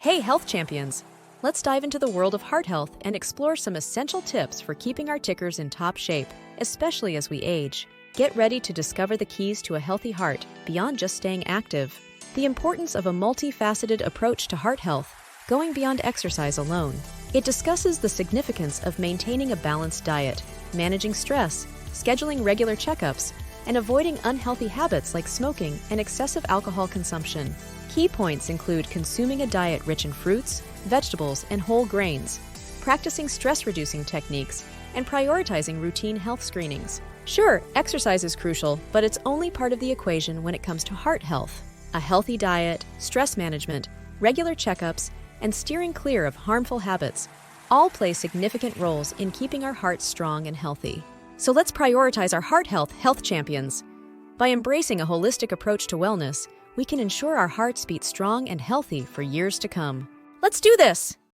Hey, health champions! Let's dive into the world of heart health and explore some essential tips for keeping our tickers in top shape, especially as we age. Get ready to discover the keys to a healthy heart beyond just staying active. The importance of a multifaceted approach to heart health, going beyond exercise alone. It discusses the significance of maintaining a balanced diet, managing stress, scheduling regular checkups, and avoiding unhealthy habits like smoking and excessive alcohol consumption. Key points include consuming a diet rich in fruits, vegetables, and whole grains, practicing stress-reducing techniques, and prioritizing routine health screenings. Sure, exercise is crucial, but it's only part of the equation when it comes to heart health. A healthy diet, stress management, regular checkups, and steering clear of harmful habits all play significant roles in keeping our hearts strong and healthy. So let's prioritize our health champions. By embracing a holistic approach to wellness, we can ensure our hearts beat strong and healthy for years to come. Let's do this!